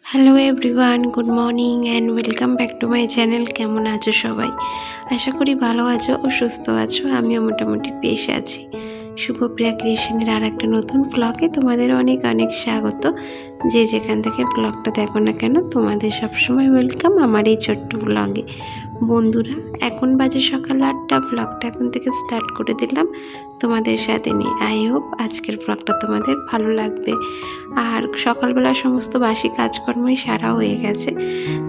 Hello everyone, good morning and welcome back to my channel. কেমন আছো সবাই? আশা করি ভালো আছো ও সুস্থ আছো। আমিও মোটামুটি বেশ আছি। শুভপ্রিয়া ক্রিয়েশনের আর একটা নতুন ব্লগে তোমাদের অনেক অনেক স্বাগত। যে যেখান থেকে ব্লগটা দেখো না কেন, তোমাদের সবসময় ওয়েলকাম আমার এই ছোট্ট ব্লগে। বন্ধুরা, এখন বাজে সকাল 8টা। ব্লগটা এখন থেকে স্টার্ট করে দিলাম তোমাদের সাথে নিয়ে। আই হোপ আজকের ব্লগটা তোমাদের ভালো লাগবে। আর সকালবেলা সমস্ত বাসি কাজকর্মই সারা হয়ে গেছে।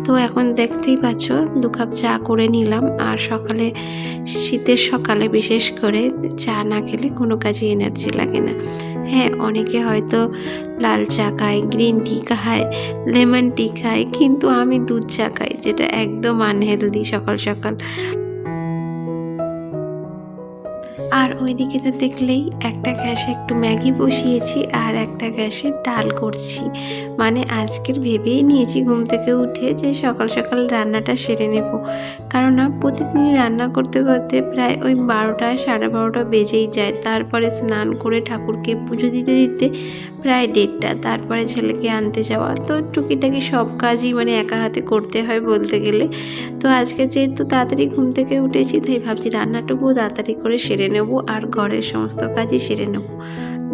তো এখন দেখতেই পাচ্ছ 2 কাপ চা করে নিলাম। আর সকালে, শীতের সকালে বিশেষ করে চা না খেলে কোনো কাজে এনার্জি লাগে না। হ্যাঁ, অনেকে হয়তো লাল চা খায়, গ্রিন টি খায়, লেমন টি খায়, কিন্তু আমি দুধ চা খাই, যেটা একদম আনহেলদি সকাল সকাল। আর ওইদিকে তো দেখলেই একটা গ্যাসে একটু ম্যাগি বসিয়েছি আর একটা গ্যাসে ডাল করছি। মানে আজকের ভেবেই নিয়েছি ঘুম থেকে উঠে যে সকাল সকাল রান্নাটা সেরে নেব। কারণ না, প্রতিদিনই রান্না করতে করতে প্রায় ওই 12টা 12:30 বেজেই যায়। তারপরে স্নান করে ঠাকুরকে পুজো দিতে দিতে প্রায় 1:30, তারপরে ছেলেকে আনতে যাওয়া। তো টুকিটাকি সব কাজই মানে একা হাতে করতে হয় বলতে গেলে। তো আজকে যেহেতু তাড়াতাড়ি ঘুম থেকে উঠেছি, তাই ভাবছি রান্নাটুকুও তাড়াতাড়ি করে সেরে নেব আর ঘরের সমস্ত কাজই সেরে নেব।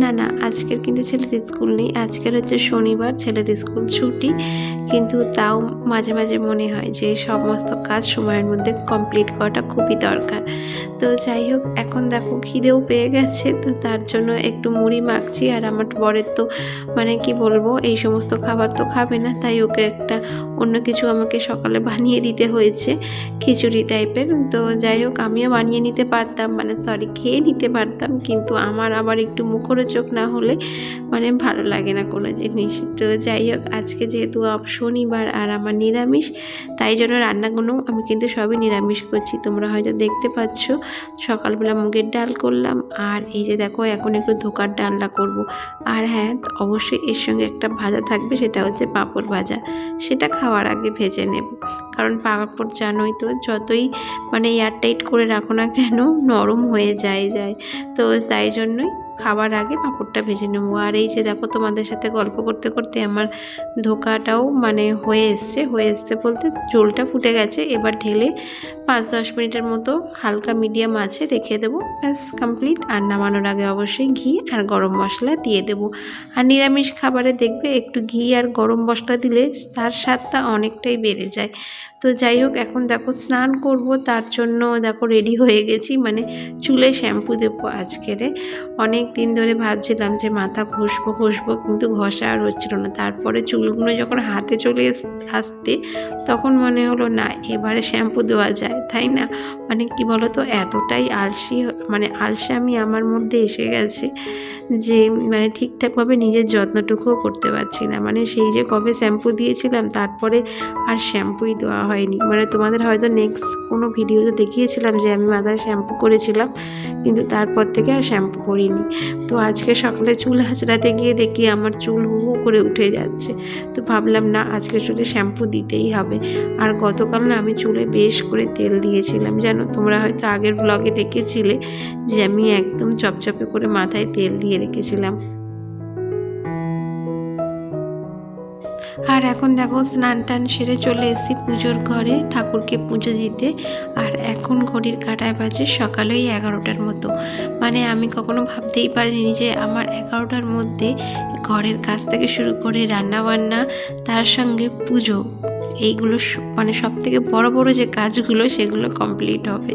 না, আজকের কিন্তু ছেলের স্কুল নেই। আজকের হচ্ছে শনিবার, ছেলের স্কুল ছুটি। কিন্তু তাও মাঝে মাঝে মনে হয় যে সমস্ত কাজ সময়ের মধ্যে কমপ্লিট করাটা খুবই দরকার। তো যাই হোক, এখন দেখো খিদেও পেয়ে গেছে, তো তার জন্য একটু মুড়ি মাখছি। আর আমার বরের তো মানে কি বলবো, এই সমস্ত খাবার তো খাবে না, তাই ওকে একটা অন্য কিছু আমাকে সকালে বানিয়ে দিতে হয়েছে, খিচুড়ি টাইপের। তো যাই হোক, আমিও বানিয়ে নিতে পারতাম, মানে সরি, খেয়ে নিতে পারতাম, কিন্তু আমার আবার একটু মুখরোচক না হলে মানে ভালো লাগে না কোনো জিনিস। তো যাই হোক, আজকে যেহেতু শনিবার আর আমার নিরামিষ, তাই জন্য রান্নাগুলো আমি কিন্তু সবই নিরামিষ করছি। তোমরা হয়তো দেখতে পাচ্ছ সকালবেলা মুগের ডাল করলাম, আর এই যে দেখো এখন একটু ধোকার ডালনা করব। আর হ্যাঁ, অবশ্যই এর সঙ্গে একটা ভাজা থাকবে, সেটা হচ্ছে পাঁপড় ভাজা। সেটা খাওয়ার আগে ভেজে নেব, কারণ পাঁপড় জানোই তো যতই মানে এয়ারটাইট করে রাখো না কেন, নরম হয়ে যায়। তো তাই জন্যই খাবার আগে পাঁপড়টা ভেজে নেবো। আর এই যে দেখো, তোমাদের সাথে গল্প করতে করতে আমার ধোকাটাও মানে হয়ে এসছে বলতে ঝোলটা ফুটে গেছে। এবার ঢেলে 5-10 মিনিটের মতো হালকা মিডিয়াম আঁচে রেখে দেবো, ব্যাস কমপ্লিট। আর নামানোর আগে অবশ্যই ঘি আর গরম মশলা দিয়ে দেবো। আর নিরামিষ খাবারে দেখবে একটু ঘি আর গরম মশলা দিলে তার স্বাদটা অনেকটাই বেড়ে যায়। তো যাই হোক, এখন দেখো স্নান করব, তার জন্য দেখো রেডি হয়ে গেছি, মানে চুলে শ্যাম্পু দেবো আজকেরে। অনেক দিন ধরে ভাবছিলাম যে মাথা ঘষবো, কিন্তু ঘষা আর হচ্ছিল না। তারপরে চুলগুলো যখন হাতে চলে আসতে, তখন মনে হলো না, এবারে শ্যাম্পু দেওয়া যায়, তাই না? মানে কি বলো তো, এতটাই আলসেমি আমার মধ্যে এসে গেছে যে মানে ঠিকঠাকভাবে নিজের যত্নটুকুও করতে পারছি না। মানে সেই যে কবে শ্যাম্পু দিয়েছিলাম, তারপরে আর শ্যাম্পুই দেওয়া হয়নি। মানে তোমাদের হয়তো নেক্সট কোনো ভিডিওতে দেখিয়েছিলাম যে আমি মাথায় শ্যাম্পু করেছিলাম, কিন্তু তারপর থেকে আর শ্যাম্পু করিনি। তো আজকে সকালে চুল হাঁচড়াতে গিয়ে দেখি আমার চুল হু হু করে উঠে যাচ্ছে। তো ভাবলাম না, আজকে চুলে শ্যাম্পু দিতেই হবে। আর গতকাল না আমি চুলে বেশ করে তেল দিয়েছিলাম, জানো, তোমরা হয়তো আগের ব্লগে দেখেছিলে যে আমি একদম চপচপে করে মাথায় তেল দিয়ে রেখেছিলাম। আর এখন দেখো স্নান টান সেরে চলে এসেছি পুজোর ঘরে ঠাকুরকে পুজো দিতে। আর এখন ঘড়ির কাঁটায় বাজে সকালে 11টার মতো। মানে আমি কখনো ভাবতেই পারিনি যে আমার 11টার মধ্যে ঘরের কাজ থেকে শুরু করে রান্না বান্না, তার সঙ্গে পুজো, এইগুলো মানে সব থেকে বড় যে কাজগুলো সেগুলো কমপ্লিট হবে।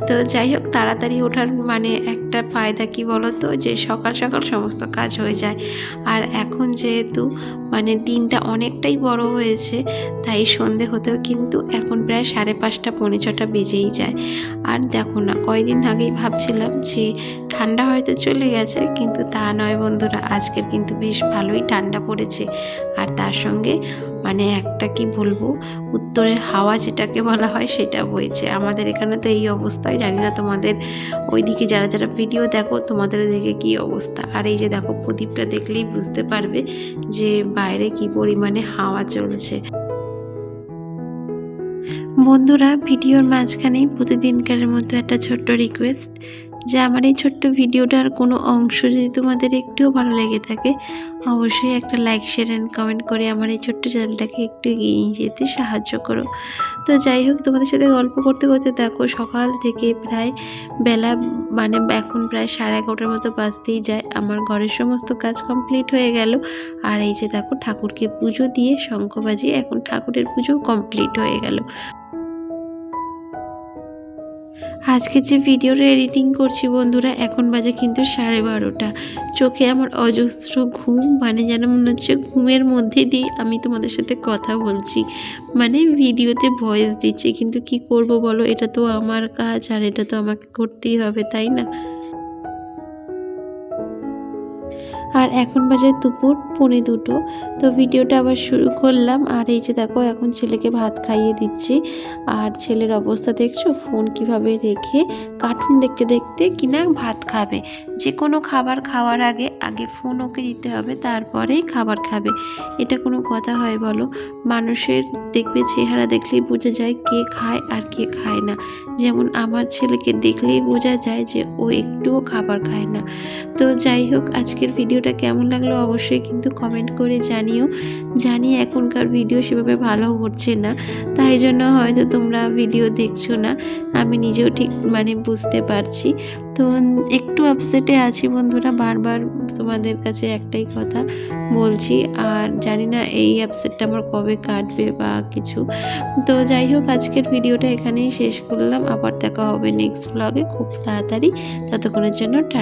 তো যাই হোক, তাড়াতাড়ি ওঠার মানে একটা ফায়দা কি বলো তো, যে সকাল সকাল সমস্ত কাজ হয়ে যায়। আর এখন যেহেতু মানে দিনটা অনেকটাই বড় হয়েছে, তাই সন্ধে হতেও কিন্তু এখন প্রায় 5:30 পৌনে 6টা বেজেই যায়। আর দেখো না, কয়েকদিন আগেই ভাবছিলাম যে ঠান্ডা হয়তো চলে গেছে, কিন্তু তা নয় বন্ধুরা, আজকের কিন্তু বেশ ভালোই ঠান্ডা পড়েছে। আর তার সঙ্গে মানে একটা কি বলবো, উত্তরের হাওয়া যেটাকে বলা হয় সেটা বইছে। আমাদের এখানে তো এই অবস্থায়, জানি না তোমাদের ওইদিকে যারা ভিডিও দেখো তোমাদের দিকে কী অবস্থা। আর এই যে দেখো, প্রদীপটা দেখলেই বুঝতে পারবে যে বাইরে কি পরিমাণে হাওয়া চলছে। বন্ধুরা, ভিডিওর মাঝখানেই প্রতিদিনকারের মতো একটা ছোট্ট রিকোয়েস্ট, যে আমার এই ছোট্ট ভিডিওটার কোনো অংশ যদি তোমাদের একটুও ভালো লেগে থাকে অবশ্যই একটা লাইক শেয়ার অ্যান্ড কমেন্ট করে আমার এই ছোট্ট চ্যানেলটাকে একটু এগিয়ে নিয়ে যেতে সাহায্য করো। তো যাই হোক, তোমাদের সাথে গল্প করতে করতে দেখো সকাল থেকে প্রায় বেলা মানে এখন প্রায় 11:30 মতো বাজতেই যায়। আমার ঘরের সমস্ত কাজ কমপ্লিট হয়ে গেল। আর এই যে দেখো ঠাকুরকে পুজো দিয়ে শঙ্খ বাজিয়ে এখন ঠাকুরের পুজো কমপ্লিট হয়ে গেল। আজকে যে ভিডিওটা এডিটিং করছি বন্ধুরা, এখন বাজে কিন্তু 12:30। চোখে আমার অজস্র ঘুম, মানে যেন মনে হচ্ছে ঘুমের মধ্যে দিয়ে আমি তোমাদের সাথে কথা বলছি, মানে ভিডিওতে ভয়েস দিচ্ছি। কিন্তু কি করব বলো, এটা তো আমার কাজ আর এটা তো আমাকে করতেই হবে, তাই না? আর এখন বাজে দুপুর 1:45। তো ভিডিওটা আবার শুরু করলাম। আর এই যে দেখো এখন ছেলেকে ভাত খাইয়ে দিচ্ছি। আর ছেলের অবস্থা দেখছো, ফোন কিভাবে রেখে কার্টুন দেখতে দেখতে কিনা ভাত খাবে। যে কোনো খাবার খাওয়ার আগে আগে ফোন ওকে দিতে হবে, তারপরেই খাবার খাবে। এটা কোনো কথা হয় বলো? মানুষের দেখবে চেহারা দেখলেই বোঝা যায় কে খায় আর কে খায় না। যেমন আমার ছেলেকে দেখলেই বোঝা যায় যে ও একটুও খাবার খায় না। তো যাই হোক, আজকের ভিডিওটা কেমন লাগলো অবশ্যই কিন্তু কমেন্ট করে জানিও। জানি এখনকার ভিডিও সেভাবে ভালো হচ্ছে না, তাই জন্য হয়তো তোমরা ভিডিও দেখছো না, আমি নিজেও ঠিক মানে বুঝতে পারছি। তো একটু আপসেটে আছি বন্ধুরা, বারবার তোমাদের কাছে একটাই কথা বলছি। আর জানি না এই আপসেটটা আমার কবে কাটবে বা কিছু। তো যাই হোক, আজকের ভিডিওটা এখানেই শেষ করলাম। আবার দেখা হবে নেক্সট ব্লগে খুব তাড়াতাড়ি। ততক্ষণের জন্য